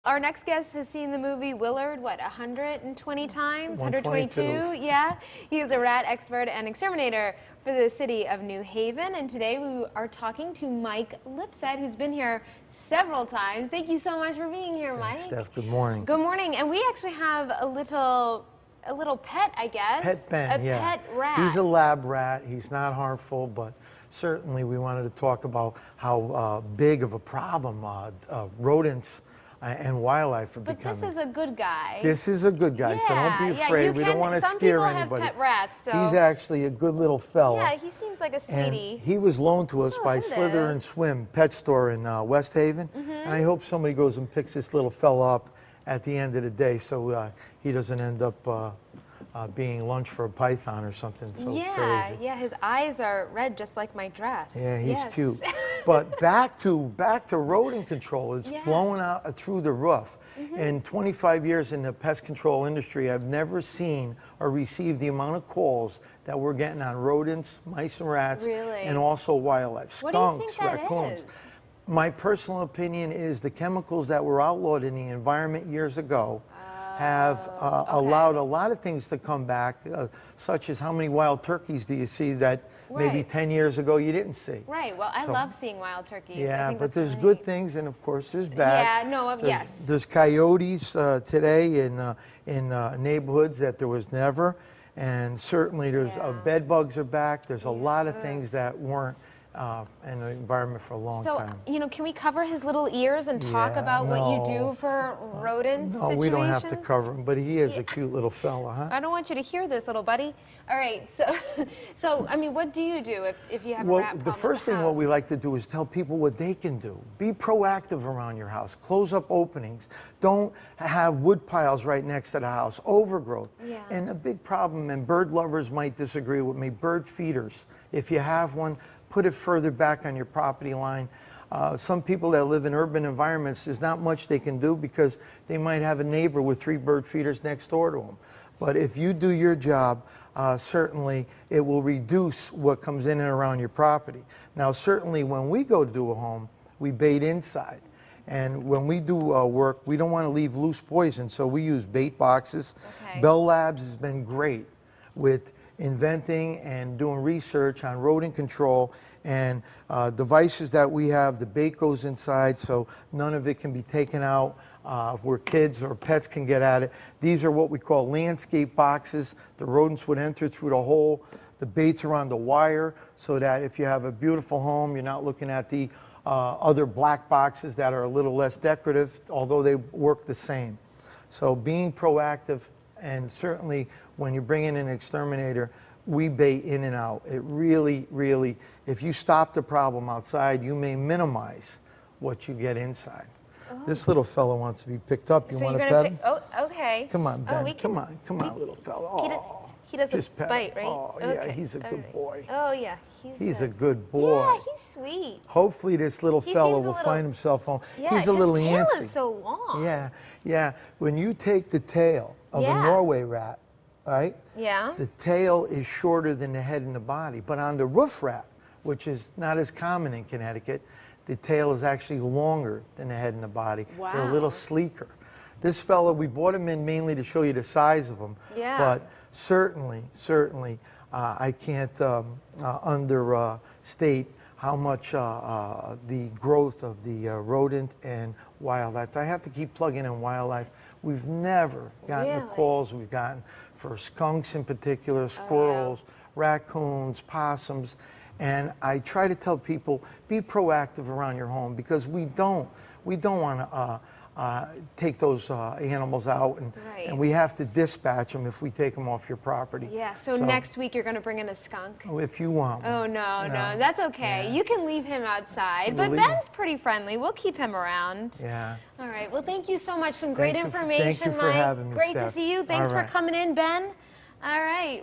Our next guest has seen the movie Willard, what, 120 times? 122? Yeah. He is a rat expert and exterminator for the city of New Haven. And today we are talking to Mike Lipsett, who's been here several times. Thank you so much for being here, Mike. Thanks, Steph. Good morning. Good morning. And we actually have a little pet, I guess. Pet Ben, a pet rat. He's a lab rat. He's not harmful, but certainly we wanted to talk about how big of a problem rodents and wildlife are becoming. But this is a good guy. This is a good guy, so don't be afraid. We don't want to scare anybody. Some people have pet rats, so. He's actually a good little fella. Yeah, he seems like a sweetie. And he was loaned to us by Slither and Swim Pet Store in West Haven. And I hope somebody goes and picks this little fella up at the end of the day so he doesn't end up being lunch for a python or something so crazy. Yeah, his eyes are red just like my dress. Yeah, he's cute. But back to rodent control. It's blowing out through the roof. In 25 years in the pest control industry, I've never seen or received the amount of calls that we're getting on rodents, mice and rats, and also wildlife. Skunks, raccoons. My personal opinion is the chemicals that were outlawed in the environment years ago have allowed a lot of things to come back, such as how many wild turkeys do you see that maybe 10 years ago you didn't see. Right, well, I love seeing wild turkeys. Yeah, but there's good things, and of course there's bad. Yeah, no, There's coyotes today in neighborhoods that there was never, and certainly there's bed bugs are back. There's a lot of things that weren't in the environment for a long time. So, you know, can we cover his little ears and talk about what you do for rodent situations? No, we don't have to cover him, but he is a cute little fella, huh? I don't want you to hear this, little buddy. All right, so I mean, what do you do if you have a rat problem? Well, the first thing what we like to do is tell people what they can do. Be proactive around your house. Close up openings. Don't have wood piles right next to the house. Overgrowth. Yeah. And a big problem, and bird lovers might disagree with me, bird feeders. If you have one, put it further back on your property line. Some people that live in urban environments, there's not much they can do because they might have a neighbor with 3 bird feeders next door to them. But if you do your job, certainly it will reduce what comes in and around your property. Now, certainly when we go to do a home, we bait inside. And when we do work, we don't want to leave loose poison, so we use bait boxes. Bell Labs has been great with inventing and doing research on rodent control, and devices that we have, the bait goes inside so none of it can be taken out where kids or pets can get at it. These are what we call landscape boxes. The rodents would enter through the hole. The baits are on the wire so that if you have a beautiful home, you're not looking at the other black boxes that are a little less decorative, although they work the same. So being proactive, and certainly when you're bringing in an exterminator, we bait in and out. It really, really, if you stop the problem outside, you may minimize what you get inside. This little fellow wants to be picked up. You want to pet him? Oh, okay. Come on, Ben. Come on, little fellow. He doesn't bite, right? Oh, yeah, he's a good boy. Oh, yeah. He's a good boy. Yeah, he's sweet. Hopefully this little fellow will find himself home. Yeah, he's a little antsy. His tail is so long. Yeah, yeah. When you take the tail of a Norway rat, right? Yeah. The tail is shorter than the head and the body. But on the roof rat, which is not as common in Connecticut, the tail is actually longer than the head and the body. Wow. They're a little sleeker. This fellow, we brought him in mainly to show you the size of him. Yeah. But certainly, I can't understate how much the growth of the rodent and wildlife. I have to keep plugging in wildlife. We've never gotten the calls we've gotten for skunks in particular, squirrels, raccoons, possums. And I try to tell people, be proactive around your home because we don't want to take those animals out, and we have to dispatch them if we take them off your property. Yeah, so next week you're going to bring in a skunk? Oh, if you want. Oh, no, that's okay. Yeah. You can leave him outside, but Ben's pretty friendly. We'll keep him around. Yeah. All right, well, thank you so much. Some great information, Thank you for having me, Great Steph. to see you. Thanks for coming in, Ben. All right.